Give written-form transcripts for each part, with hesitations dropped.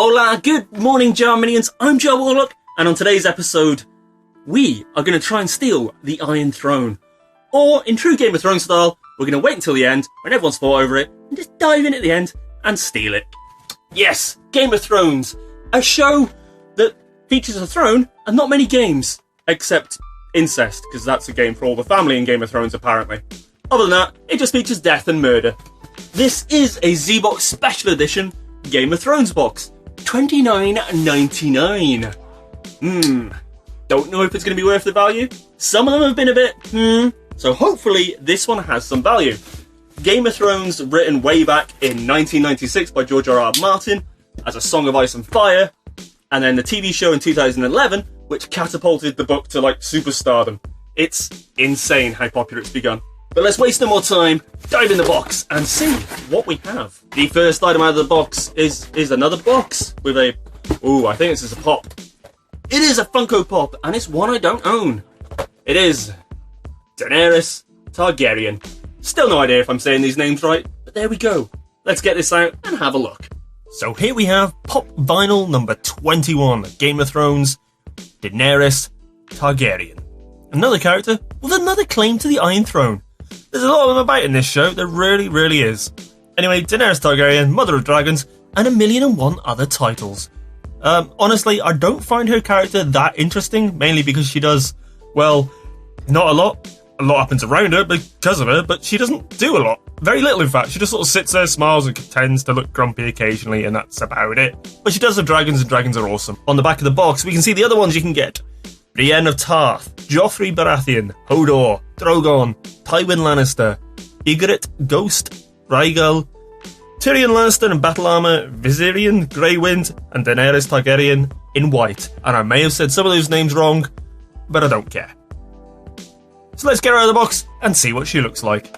Hola, good morning, Jar Minions. I'm Jawarlock, and on today's episode, we are going to try and steal the Iron Throne. Or, in true Game of Thrones style, we're going to wait until the end, when everyone's fought over it, and just dive in at the end and steal it. Yes, Game of Thrones, a show that features a throne and not many games, except incest, because that's a game for all the family in Game of Thrones, apparently. Other than that, it just features death and murder. This is a Zbox Special Edition Game of Thrones box. $29.99. Don't know if it's going to be worth the value. Some of them have been a bit, so hopefully this one has some value. Game of Thrones, written way back in 1996 by George R.R. Martin as A Song of Ice and Fire, and then the TV show in 2011, which catapulted the book to, superstardom. It's insane how popular it's begun. But let's waste no more time, dive in the box, and see what we have. The first item out of the box is another box with a... Ooh, I think this is a pop. It is a Funko Pop, and it's one I don't own. It is Daenerys Targaryen. Still no idea if I'm saying these names right, but there we go. Let's get this out and have a look. So here we have Pop Vinyl number 21, Game of Thrones, Daenerys Targaryen. Another character with another claim to the Iron Throne. There's a lot of them about in this show, there really, really is. Anyway, Daenerys Targaryen, Mother of Dragons, and 1,000,001 other titles. Honestly, I don't find her character that interesting, mainly because she does, well, not a lot. A lot happens around her because of her, but she doesn't do a lot. Very little, in fact. She just sort of sits there, smiles, and tends to look grumpy occasionally, and that's about it. But she does have dragons, and dragons are awesome. On the back of the box, we can see the other ones you can get. Brienne of Tarth, Joffrey Baratheon, Hodor, Drogon, Tywin Lannister, Ygritte, Ghost, Rhaegal, Tyrion Lannister in battle armour, Viserion, Grey Wind, and Daenerys Targaryen in white. And I may have said some of those names wrong, but I don't care. So let's get her out of the box and see what she looks like.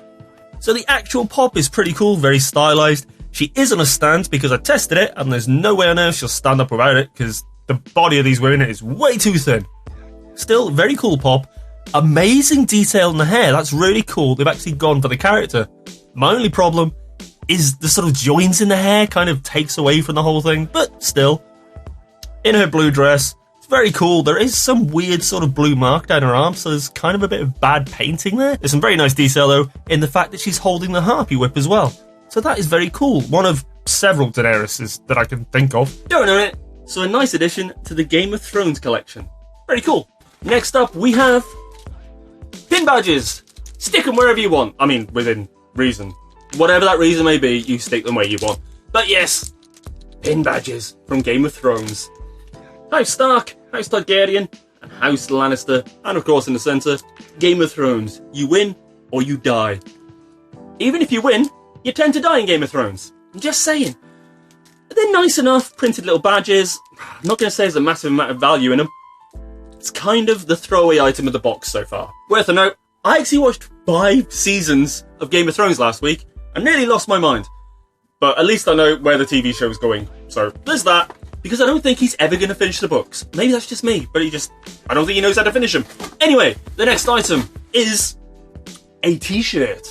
So the actual pop is pretty cool, very stylised. She is on a stand because I tested it, and there's no way on earth she'll stand up without it, because the body of these women is way too thin. Still, very cool pop. Amazing detail in the hair, that's really cool. They've actually gone for the character. My only problem is the sort of joins in the hair kind of takes away from the whole thing, but still. In her blue dress, it's very cool. There is some weird sort of blue mark down her arm, so there's kind of a bit of bad painting there. There's some very nice detail, though, in the fact that she's holding the harpy whip as well. So that is very cool. One of several Daenerys that I can think of. Don't know it. So a nice addition to the Game of Thrones collection. Very cool. Next up, we have pin badges. Stick them wherever you want. I mean, within reason. Whatever that reason may be, you stick them where you want. But yes, pin badges from Game of Thrones. House Stark, House Targaryen, and House Lannister. And of course, in the centre, Game of Thrones. You win or you die. Even if you win, you tend to die in Game of Thrones. I'm just saying. They're nice enough, printed little badges. I'm not going to say there's a massive amount of value in them. It's kind of the throwaway item of the box so far. Worth a note, I actually watched 5 seasons of Game of Thrones last week and nearly lost my mind. But at least I know where the TV show is going. So there's that, because I don't think he's ever going to finish the books. Maybe that's just me, but I don't think he knows how to finish them. Anyway, the next item is a t-shirt.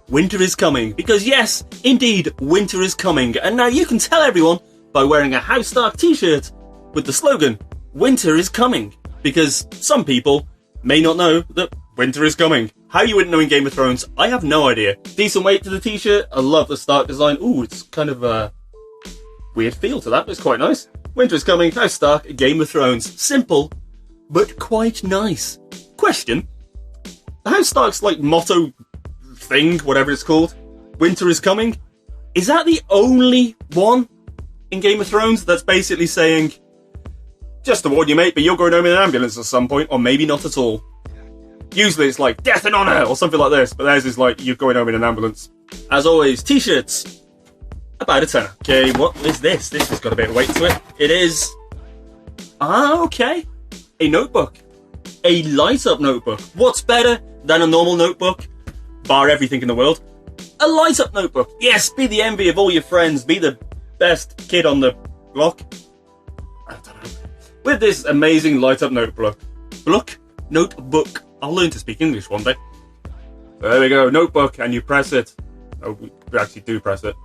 Winter is coming. Because yes, indeed, winter is coming. And now you can tell everyone by wearing a House Stark t-shirt with the slogan, winter is coming, because some people may not know that winter is coming. How you wouldn't know in Game of Thrones, I have no idea. Decent weight to the t-shirt, I love the Stark design. Ooh, it's kind of a weird feel to that, but it's quite nice. Winter is coming, House Stark, Game of Thrones. Simple, but quite nice. Question, House Stark's motto thing, whatever it's called, winter is coming, is that the only one in Game of Thrones that's basically saying, just to warn you, mate, but you're going home in an ambulance at some point, or maybe not at all. Usually it's like, death and honour, or something like this, but theirs is like, you're going home in an ambulance. As always, t-shirts, about a tenner. Okay, what is this? This has got a bit of weight to it. It is, okay, a notebook. A light-up notebook. What's better than a normal notebook, bar everything in the world? A light-up notebook. Yes, be the envy of all your friends, be the best kid on the block. I don't know. With this amazing light-up notebook. Notebook. I'll learn to speak English one day. There we go, notebook, and you press it. Oh, we actually do press it.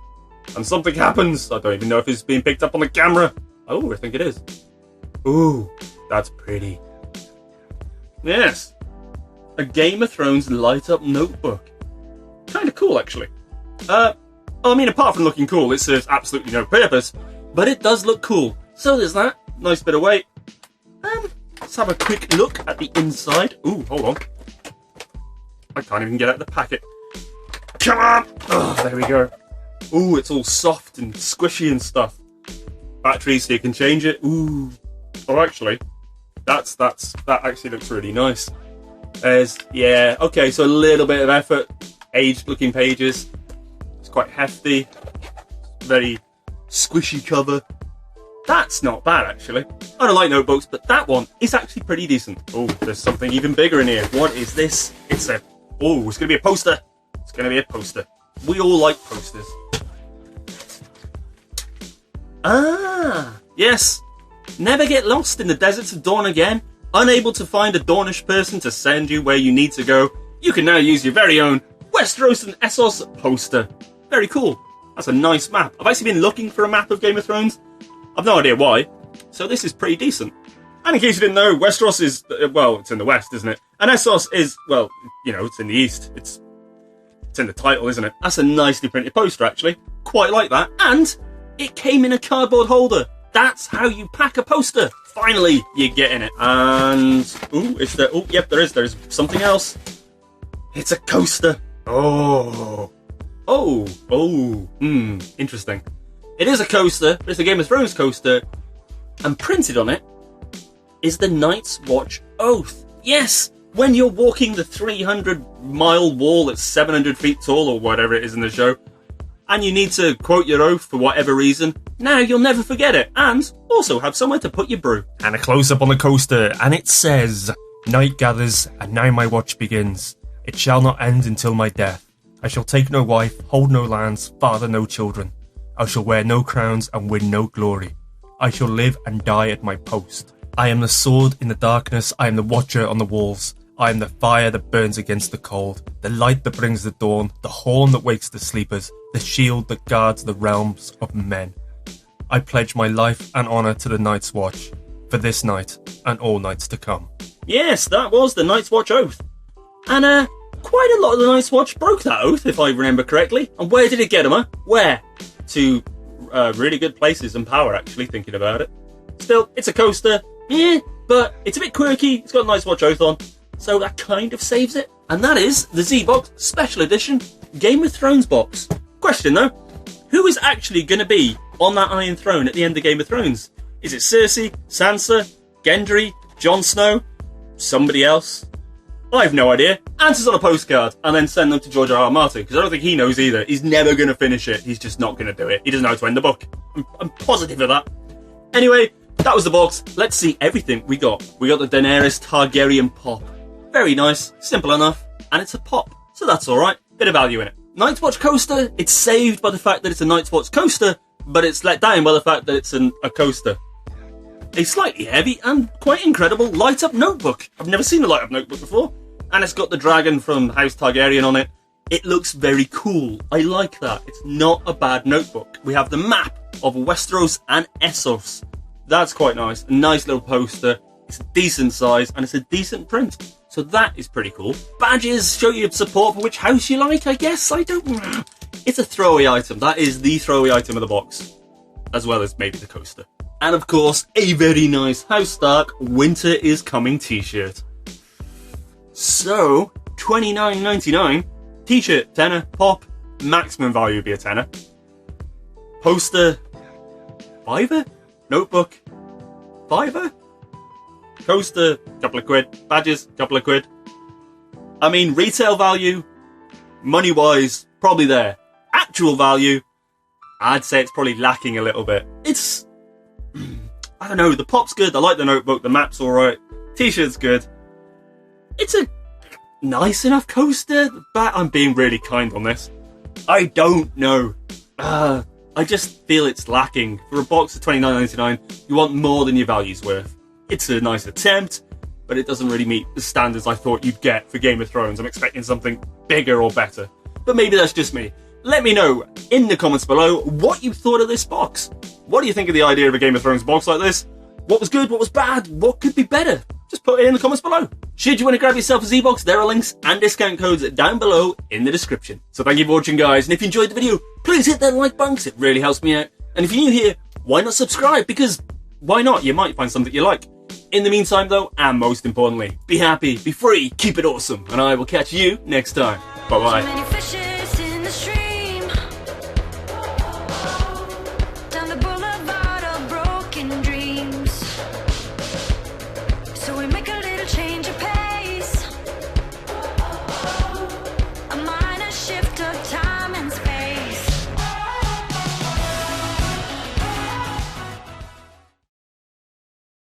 and something happens. I don't even know if it's being picked up on the camera. Oh, I think it is. Ooh, that's pretty. Yes. A Game of Thrones light-up notebook. Kind of cool, actually. I mean, apart from looking cool, it serves absolutely no purpose, but it does look cool. So there's that. Nice bit of weight. Let's have a quick look at the inside. Ooh, hold on. I can't even get out the packet. Come on! Oh, there we go. Ooh, it's all soft and squishy and stuff. Batteries, so you can change it. Ooh. Oh, actually, that actually looks really nice. Yeah, okay, so a little bit of effort. Aged looking pages. It's quite hefty. Very squishy cover. That's not bad, actually. I don't like notebooks, but that one is actually pretty decent. Oh, there's something even bigger in here. What is this? It's going to be a poster. It's going to be a poster. We all like posters. Ah, yes. Never get lost in the deserts of Dawn again. Unable to find a Dornish person to send you where you need to go, you can now use your very own Westeros and Essos poster. Very cool. That's a nice map. I've actually been looking for a map of Game of Thrones. I've no idea why. So this is pretty decent. And in case you didn't know, Westeros is, well, it's in the west, isn't it? And Essos is, well, you know, it's in the east. It's in the title, isn't it? That's a nicely printed poster, actually. Quite like that. And it came in a cardboard holder. That's how you pack a poster. Finally, you're getting it. And, ooh, is there, oh, yep, there is something else. It's a coaster. Interesting. It is a coaster, but it's a Game of Thrones coaster, and printed on it is the Night's Watch Oath. Yes, when you're walking the 300-mile wall that's 700 feet tall, or whatever it is in the show, and you need to quote your oath for whatever reason, now you'll never forget it, and also have somewhere to put your brew. And a close-up on the coaster, and it says, "Night gathers, and now my watch begins. It shall not end until my death. I shall take no wife, hold no lands, father no children. I shall wear no crowns and win no glory. I shall live and die at my post. I am the sword in the darkness, I am the watcher on the walls. I am the fire that burns against the cold, the light that brings the dawn, the horn that wakes the sleepers, the shield that guards the realms of men. I pledge my life and honour to the Night's Watch, for this night and all nights to come." Yes, that was the Night's Watch Oath. And quite a lot of the Night's Watch broke that oath, if I remember correctly. And where did it get them, huh? Where? To really good places and power, actually, thinking about it. Still, it's a coaster, but it's a bit quirky. It's got a Night's Watch Oath on, so that kind of saves it. And that is the Zbox Special Edition Game of Thrones box. Question though, who is actually going to be on that Iron Throne at the end of Game of Thrones? Is it Cersei, Sansa, Gendry, Jon Snow, somebody else? I have no idea. Answers on a postcard, and then send them to George R.R. Martin, because I don't think he knows either. He's never going to finish it. He's just not going to do it. He doesn't know how to end the book. I'm positive of that. Anyway, that was the box. Let's see everything we got. We got the Daenerys Targaryen pop. Very nice, simple enough, and it's a pop, so that's alright. Bit of value in it. Night's Watch coaster, it's saved by the fact that it's a Night's Watch coaster, but it's let down by the fact that it's a coaster. A slightly heavy and quite incredible light-up notebook. I've never seen a light-up notebook before. And it's got the dragon from House Targaryen on it. It looks very cool. I like that. It's not a bad notebook. We have the map of Westeros and Essos. That's quite nice. A nice little poster. It's a decent size and it's a decent print. So that is pretty cool. Badges show you support for which house you like, I guess. I don't know. It's a throwaway item. That is the throwaway item of the box. As well as maybe the coaster. And of course, a very nice House Stark Winter is Coming t-shirt. So, $29.99. T-shirt, tenner. Pop, maximum value would be a tenner. Poster, fiver. Notebook, fiver. Coaster, couple of quid. Badges, couple of quid. I mean, retail value, money-wise, probably there. Actual value, I'd say it's probably lacking a little bit. It's, I don't know, the pop's good. I like the notebook. The map's alright. T-shirt's good. It's a nice enough coaster, but I'm being really kind on this. I don't know. I just feel it's lacking. For a box of $29.99, you want more than your value's worth. It's a nice attempt, but it doesn't really meet the standards I thought you'd get for Game of Thrones. I'm expecting something bigger or better. But maybe that's just me. let me know in the comments below what you thought of this box. What do you think of the idea of a Game of Thrones box like this? What was good, what was bad, what could be better? Just put it in the comments below. Should you want to grab yourself a Zbox, there are links and discount codes down below in the description. So thank you for watching, guys, and if you enjoyed the video, please hit that like button, 'cause it really helps me out. And if you're new here, why not subscribe? Because why not? You might find something you like. In the meantime, though, and most importantly, be happy, be free, keep it awesome, and I will catch you next time. Bye-bye.